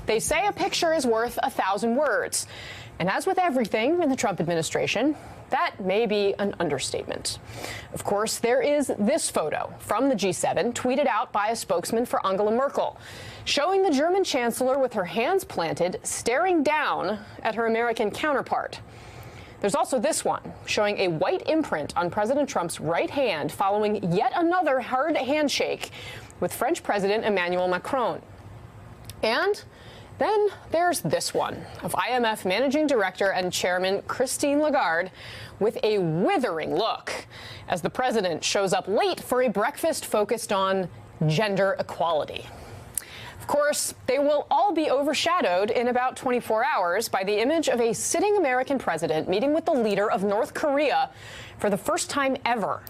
They say a picture is worth 1,000 words. And as with everything in the Trump administration, that may be an understatement. Of course, there is this photo from the G7 tweeted out by a spokesman for Angela Merkel, showing the German chancellor with her hands planted, staring down at her American counterpart. There's also this one, showing a white imprint on President Trump's right hand following yet another hard handshake with French President Emmanuel Macron. And then there's this one of IMF Managing Director and Chairman Christine Lagarde with a withering look as the president shows up late for a breakfast focused on gender equality. Of course, they will all be overshadowed in about 24 hours by the image of a sitting American president meeting with the leader of North Korea for the first time ever.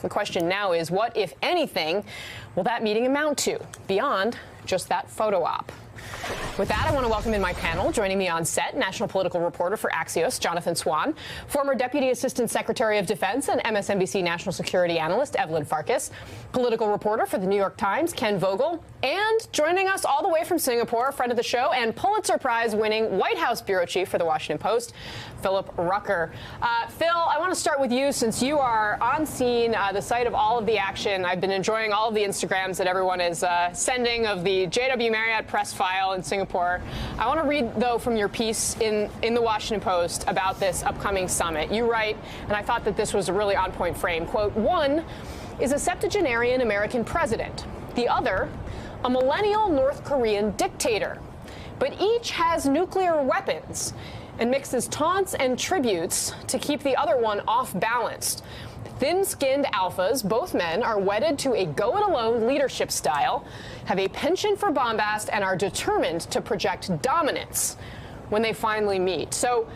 The question now is, what, if anything, will that meeting amount to beyond just that photo op? With that, I want to welcome in my panel. Joining me on set, national political reporter for Axios, Jonathan Swan, former Deputy Assistant Secretary of Defense and MSNBC national security analyst, Evelyn Farkas, political reporter for the New York Times, Ken Vogel, and joining us all the way from Singapore, a friend of the show and Pulitzer Prize-winning White House bureau chief for The Washington Post, Philip Rucker. Phil, I want to start with you since you are on scene, the site of all of the action. I've been enjoying all of the Instagrams that everyone is sending of the J.W. Marriott press file in Singapore. I want to read, though, from your piece in The Washington Post about this upcoming summit. You write, and I thought that this was a really on-point frame, quote, one is a septuagenarian American president. The other, a millennial North Korean dictator. But each has nuclear weapons and mixes taunts and tributes to keep the other one off balance. Thin-skinned alphas, both men, are wedded to a go-it-alone leadership style, have a penchant for bombast, and are determined to project dominance when they finally meet. So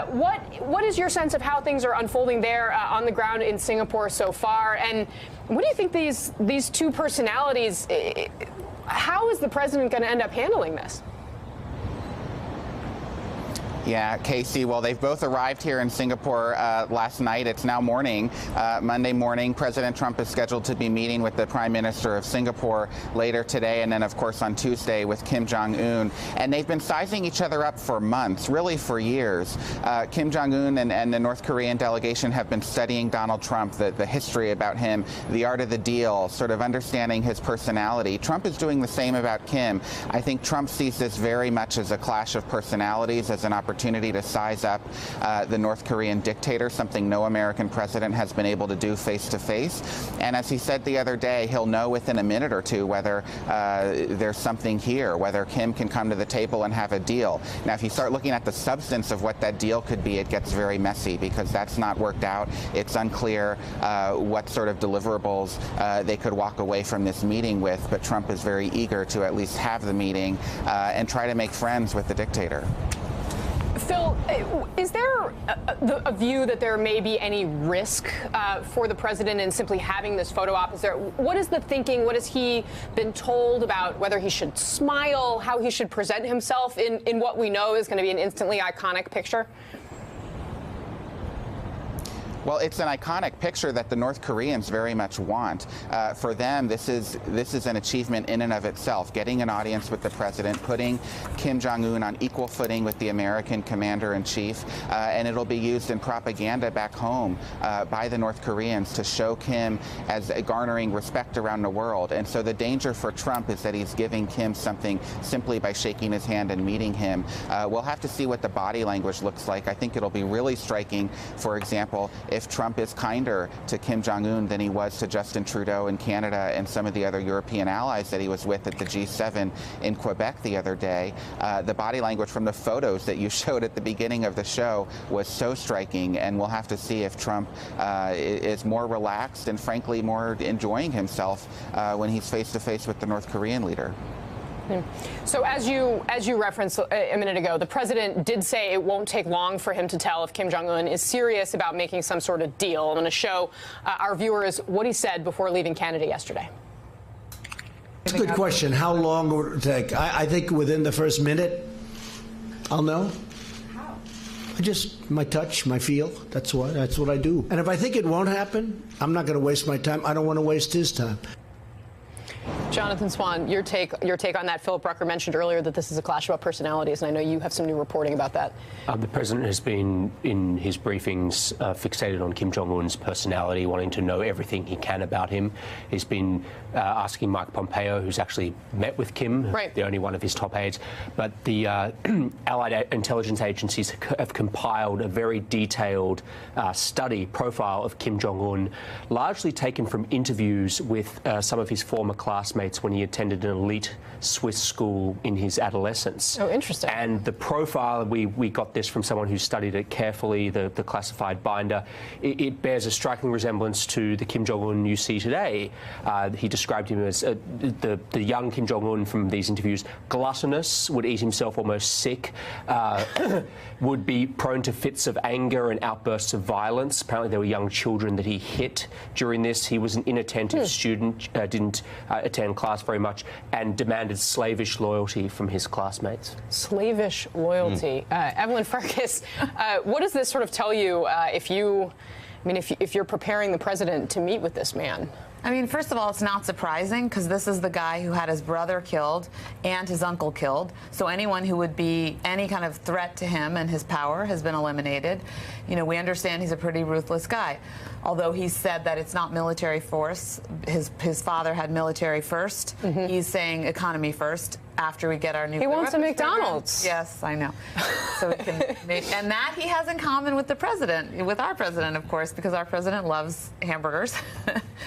what is your sense of how things are unfolding there on the ground in Singapore so far? And what do you think these two personalities, how is the president going to end up handling this? Yeah, Casey, well, they've both arrived here in Singapore last night. It's now morning, Monday morning. President Trump is scheduled to be meeting with the Prime Minister of Singapore later today, and then, of course, on Tuesday with Kim Jong-un. And they've been sizing each other up for months, really for years. Kim Jong-un and the North Korean delegation have been studying Donald Trump, the history about him, the art of the deal, sort of understanding his personality. Trump is doing the same about Kim. I think Trump sees this very much as a clash of personalities, as an opportunity to size up the North Korean dictator, something no American president has been able to do face to face. And as he said the other day, he'll know within a minute or two whether there's something here, whether Kim can come to the table and have a deal. Now, if you start looking at the substance of what that deal could be, it gets very messy because that's not worked out. It's unclear what sort of deliverables they could walk away from this meeting with, but Trump is very eager to at least have the meeting and try to make friends with the dictator. Phil, is there a view that there may be any risk for the president in simply having this photo op? What is the thinking? What has he been told about whether he should smile, how he should present himself in what we know is going to be an instantly iconic picture? Well, it's an iconic picture that the North Koreans very much want. For them, this is an achievement in and of itself, getting an audience with the president, putting Kim Jong-un on equal footing with the American commander-in-chief, and it'll be used in propaganda back home by the North Koreans to show Kim as garnering respect around the world. And so the danger for Trump is that he's giving Kim something simply by shaking his hand and meeting him. We'll have to see what the body language looks like. I think it'll be really striking, for example, if Trump is kinder to Kim Jong-un than he was to Justin Trudeau in Canada and some of the other European allies that he was with at the G7 in Quebec the other day. The body language from the photos that you showed at the beginning of the show was so striking, and we'll have to see if Trump is more relaxed and, frankly, more enjoying himself when he's face-to-face with the North Korean leader. So as you referenced a minute ago, the president did say it won't take long for him to tell if Kim Jong-un is serious about making some sort of deal. I'm going to show our viewers what he said before leaving Canada yesterday. It's a good question. How long will it take? I think within the first minute, I'll know. How? My touch, my feel. That's what I do. And if I think it won't happen, I'm not going to waste my time. I don't want to waste his time. Jonathan Swan, your take on that. Philip Rucker mentioned earlier that this is a clash about personalities, and I know you have some new reporting about that. The president has been, in his briefings, fixated on Kim Jong-un's personality, wanting to know everything he can about him. He's been asking Mike Pompeo, who's actually met with Kim, right, the only one of his top aides. But the allied intelligence agencies have compiled a very detailed profile of Kim Jong-un, largely taken from interviews with some of his former classmates when he attended an elite Swiss school in his adolescence. Oh, interesting. And the profile, we got this from someone who studied it carefully, the classified binder. It bears a striking resemblance to the Kim Jong-un you see today. He described him as the young Kim Jong-un from these interviews, gluttonous, would eat himself almost sick, would be prone to fits of anger and outbursts of violence. Apparently there were young children that he hit during this. He was an inattentive student, didn't attend class very much, and demanded slavish loyalty from his classmates. Slavish loyalty. Evelyn Farkas, what does this sort of tell you if you're preparing the president to meet with this man? I mean, first of all, it's not surprising because this is the guy who had his brother killed and his uncle killed. So anyone who would be any kind of threat to him and his power has been eliminated. You know, we understand he's a pretty ruthless guy. Although he said that it's not military force. His father had military first. Mm-hmm. He's saying economy first after we get our nuclear weapons. He wants a McDonald's. Program. Yes, I know. So we can and that he has in common with the president, with our president, of course, because our president loves hamburgers.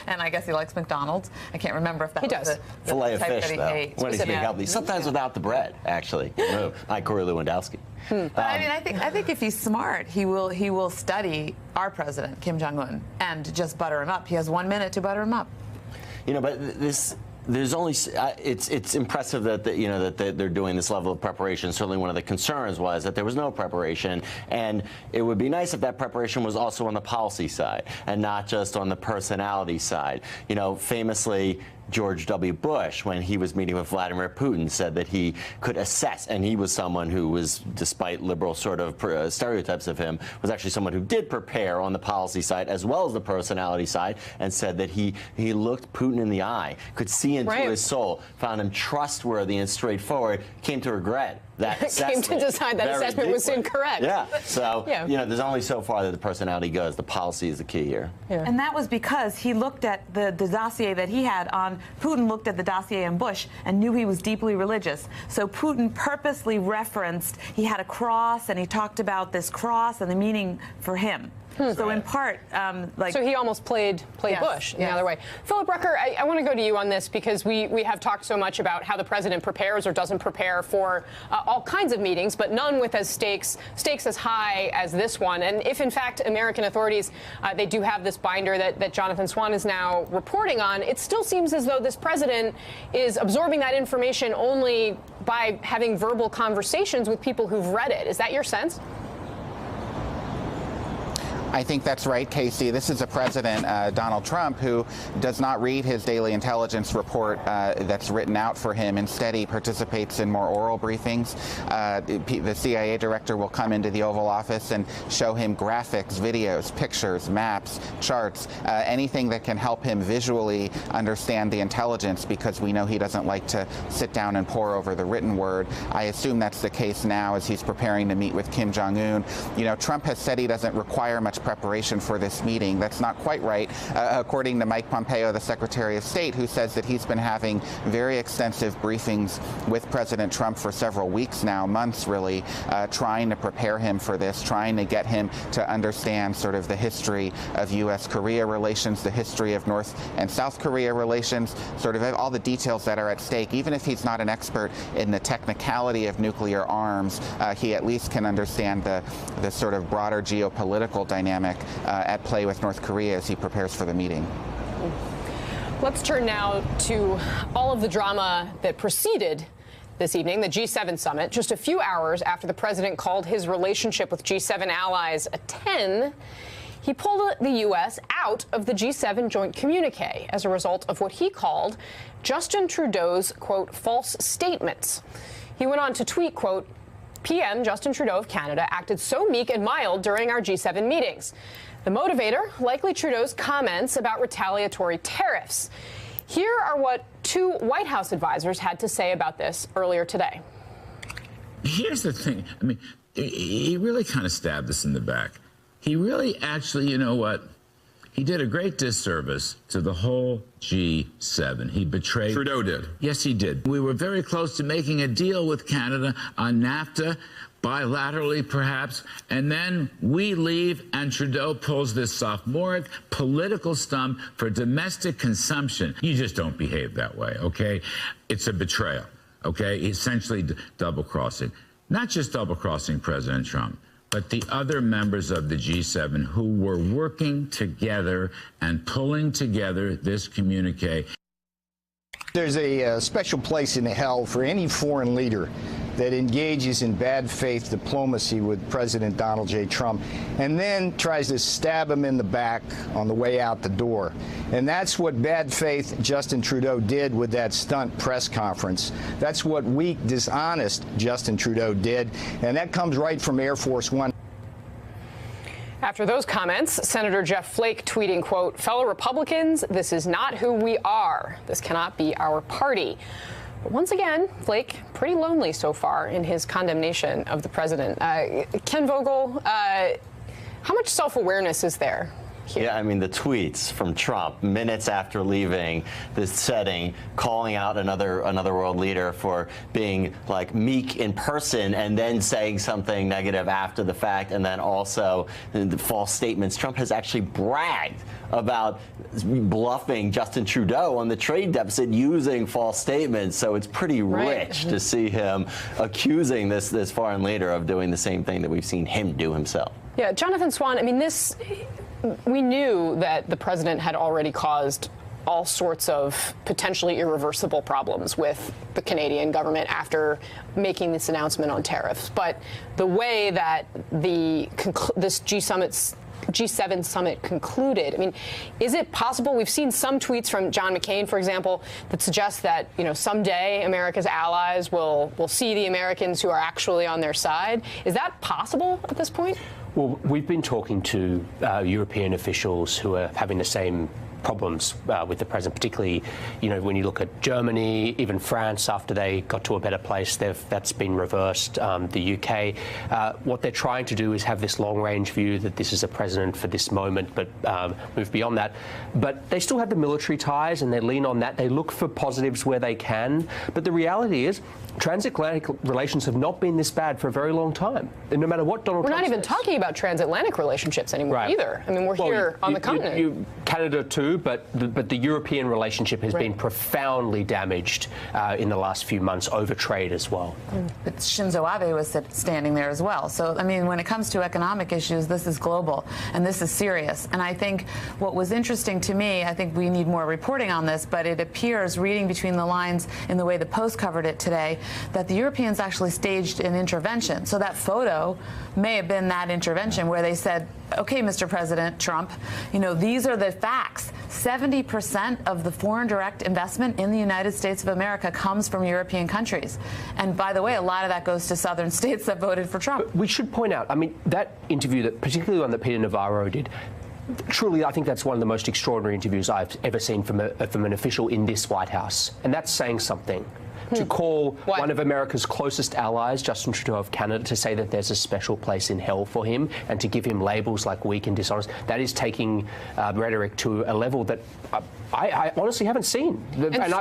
And I guess he likes McDonald's. I can't remember if that he was does. the filet of type fish, that he though. hates. When he's being healthy. Sometimes without the bread, actually. Like Corey Lewandowski. But I mean, I think if he's smart, he will study our president, Kim Jong-un, and just butter him up. He has 1 minute to butter him up. You know, but there's only it's impressive that they're doing this level of preparation. Certainly, one of the concerns was that there was no preparation, and it would be nice if that preparation was also on the policy side and not just on the personality side. You know, famously, George W. Bush, when he was meeting with Vladimir Putin, said that he could assess, and he was someone who was, despite liberal sort of stereotypes of him, was actually someone who did prepare on the policy side as well as the personality side, and said that he looked Putin in the eye, could see into his soul, found him trustworthy and straightforward, came to regret that assessment. Came to decide that assessment was incorrect. Yeah. So, you know, there's only so far that the personality goes. The policy is the key here. Yeah. And that was because he looked at the dossier that he had on Putin, looked at the dossier on Bush and knew he was deeply religious. So Putin purposely referenced, he had a cross and he talked about this cross and the meaning for him. So in part, so he almost played Bush in the other way. Philip Rucker, I want to go to you on this because we have talked so much about how the president prepares or doesn't prepare for all kinds of meetings, but none with stakes as high as this one. And if in fact American authorities they do have this binder that Jonathan Swan is now reporting on, it still seems as though this president is absorbing that information only by having verbal conversations with people who've read it. Is that your sense? I think that's right, Casey. This is a president, Donald Trump, who does not read his daily intelligence report that's written out for him. Instead, he participates in more oral briefings. The CIA director will come into the Oval Office and show him graphics, videos, pictures, maps, charts, anything that can help him visually understand the intelligence, because we know he doesn't like to sit down and pore over the written word. I assume that's the case now as he's preparing to meet with Kim Jong-un. You know, Trump has said he doesn't require much preparation for this meeting. That's not quite right, according to Mike Pompeo, the Secretary of State, who says that he's been having very extensive briefings with President Trump for several weeks now, months really, trying to prepare him for this, trying to get him to understand sort of the history of U.S.-Korea relations, the history of North and South Korea relations, sort of all the details that are at stake. Even if he's not an expert in the technicality of nuclear arms, he at least can understand the sort of broader geopolitical dynamic at play with North Korea as he prepares for the meeting. Let's turn now to all of the drama that preceded this evening, the G7 summit. Just a few hours after the president called his relationship with G7 allies a 10, he pulled the U.S. out of the G7 joint communique as a result of what he called Justin Trudeau's, quote, false statements. He went on to tweet, quote, PM Justin Trudeau of Canada acted so meek and mild during our G7 meetings. The motivator, likely Trudeau's comments about retaliatory tariffs. Here are what two White House advisors had to say about this earlier today. Here's the thing. I mean, he really kind of stabbed us in the back. He really actually, you know what? He did a great disservice to the whole G7. He betrayed. Trudeau did. Yes, he did. We were very close to making a deal with Canada on NAFTA, bilaterally perhaps, and then we leave and Trudeau pulls this sophomoric political stunt for domestic consumption. You just don't behave that way, okay? It's a betrayal, okay? Essentially double-crossing. Not just double-crossing President Trump, but the other members of the G7 who were working together and pulling together this communique. There's a special place in hell for any foreign leader that engages in bad faith diplomacy with President Donald J. Trump and then tries to stab him in the back on the way out the door. And that's what bad faith Justin Trudeau did with that stunt press conference. That's what weak, dishonest Justin Trudeau did. And that comes right from Air Force One. After those comments, Senator Jeff Flake tweeting, quote, "Fellow Republicans, this is not who we are. This cannot be our party." But once again, Flake pretty lonely so far in his condemnation of the president. Ken Vogel, how much self-awareness is there here? Yeah, I mean, the tweets from Trump minutes after leaving this setting, calling out another world leader for being like meek in person and then saying something negative after the fact, and then also the false statements. Trump has actually bragged about bluffing Justin Trudeau on the trade deficit using false statements. So it's pretty rich to see him accusing this foreign leader of doing the same thing that we've seen him do himself. Yeah, Jonathan Swan, I mean, we knew that the president had already caused all sorts of potentially irreversible problems with the Canadian government after making this announcement on tariffs. But the way that this G7 summit concluded, I mean, is it possible? We've seen some tweets from John McCain, for example, that suggest that, you know, someday America's allies will see the Americans who are actually on their side. Is that possible at this point? Well, we've been talking to European officials who are having the same problems with the president, particularly, you know, when you look at Germany, even France, after they got to a better place, that's been reversed. The UK, what they're trying to do is have this long-range view that this is a president for this moment, but move beyond that. But they still have the military ties, and they lean on that. They look for positives where they can. But the reality is, transatlantic relations have not been this bad for a very long time. And no matter what Donald Trump says. We're not even talking about transatlantic relationships anymore either. I mean, we're here on the continent. Canada too, but the European relationship has been profoundly damaged in the last few months over trade as well. But Shinzo Abe was standing there as well. So, I mean, when it comes to economic issues, this is global and this is serious. And I think what was interesting to me, I think we need more reporting on this, but it appears, reading between the lines in the way the Post covered it today, that the Europeans actually staged an intervention. So that photo may have been that intervention where they said, okay, Mr. President Trump, you know, these are the facts. 70% of the foreign direct investment in the United States of America comes from European countries. And by the way, a lot of that goes to southern states that voted for Trump. But we should point out, I mean, that interview, that particularly one that Peter Navarro did, truly, I think that's one of the most extraordinary interviews I've ever seen from an official in this White House. And that's saying something. To call one of America's closest allies, Justin Trudeau of Canada, to say that there's a special place in hell for him and to give him labels like weak and dishonest, that is taking rhetoric to a level that I honestly haven't seen. And so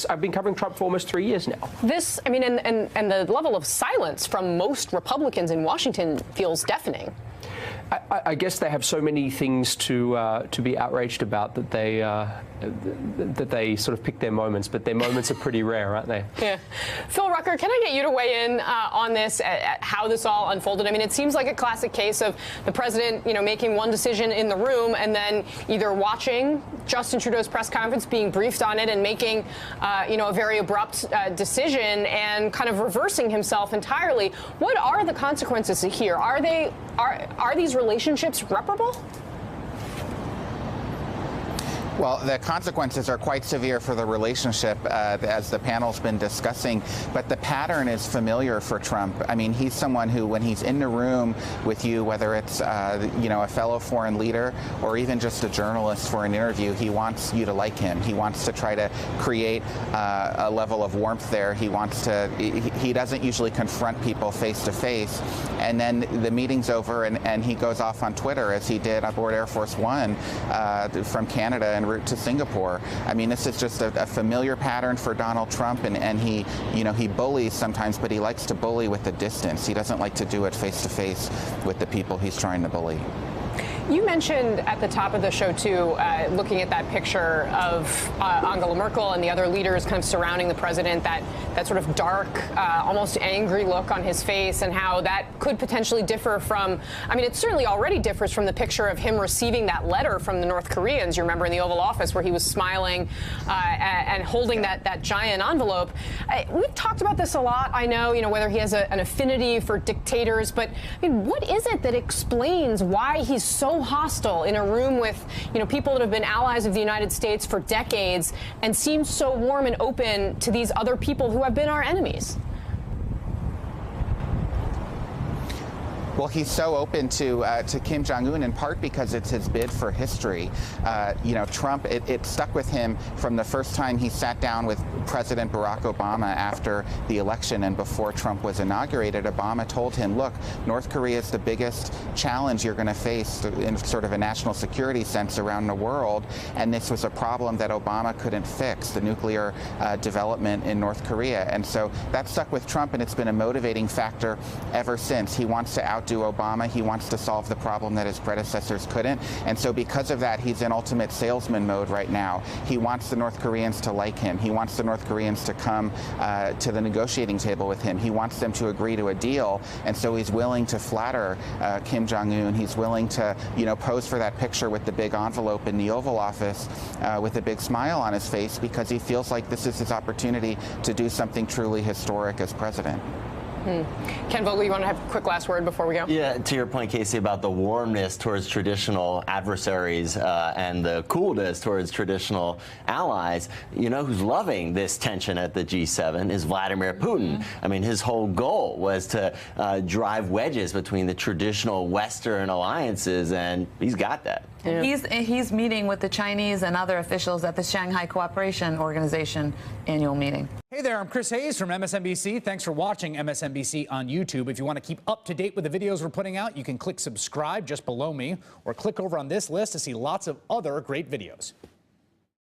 I've been covering Trump for almost 3 years now. This, I mean, and the level of silence from most Republicans in Washington feels deafening. I guess they have so many things to be outraged about that they sort of pick their moments, but their moments are pretty rare, aren't they? Yeah. Phil Rucker, can I get you to weigh in on this, at how this all unfolded? I mean, it seems like a classic case of the president, you know, making one decision in the room and then either watching Justin Trudeau's press conference, being briefed on it, and making, you know, a very abrupt decision and kind of reversing himself entirely. What are the consequences here? Are these relationships reparable? Well, the consequences are quite severe for the relationship, as the panel's been discussing, but the pattern is familiar for Trump. I mean, he's someone who, when he's in the room with you, whether it's a fellow foreign leader or even just a journalist for an interview, he wants you to like him. He wants to try to create a level of warmth there. He wants to. He doesn't usually confront people face to face, and then the meeting's over, and he goes off on Twitter, as he did aboard Air Force One from Canada en route to Singapore. I mean, this is just a familiar pattern for Donald Trump, and he bullies sometimes, but he likes to bully with a distance. He doesn't like to do it face to face with the people he's trying to bully. You mentioned at the top of the show, too, looking at that picture of Angela Merkel and the other leaders kind of surrounding the president, that sort of dark, almost angry look on his face, and how that could potentially differ from, I mean, it certainly already differs from the picture of him receiving that letter from the North Koreans, you remember, in the Oval Office, where he was smiling and holding that giant envelope. We've talked about this a lot, I know, whether he has an affinity for dictators, but I mean, what is it that explains why he's so hostile in a room with, people that have been allies of the United States for decades, and seems so warm and open to these other people who have been our enemies? Well, he's so open to Kim Jong-un in part because it's his bid for history. Trump, it stuck with him from the first time he sat down with President Barack Obama after the election and before Trump was inaugurated. Obama told him, look, North Korea is the biggest challenge you're going to face in sort of a national security sense around the world, and this was a problem that Obama couldn't fix, the nuclear development in North Korea. And so that stuck with Trump, and it's been a motivating factor ever since. He wants to outdo Obama. He wants to solve the problem that his predecessors couldn't. And so because of that, he's in ultimate salesman mode right now. He wants the North Koreans to like him. He wants the North Koreans to come to the negotiating table with him. He wants them to agree to a deal. And so he's willing to flatter Kim Jong-un. He's willing to, pose for that picture with the big envelope in the Oval Office with a big smile on his face, because he feels like this is his opportunity to do something truly historic as president. Ken Vogel, you want to have a quick last word before we go? Yeah, to your point, Casey, about the warmness towards traditional adversaries and the coolness towards traditional allies, who's loving this tension at the G7 is Vladimir Putin. I mean, his whole goal was to drive wedges between the traditional Western alliances, and he's got that. Yeah. He's meeting with the Chinese and other officials at the Shanghai Cooperation Organization annual meeting. Hey there, I'm Chris Hayes from MSNBC. Thanks for watching MSNBC on YouTube. If you want to keep up to date with the videos we're putting out, you can click subscribe just below me, or click over on this list to see lots of other great videos.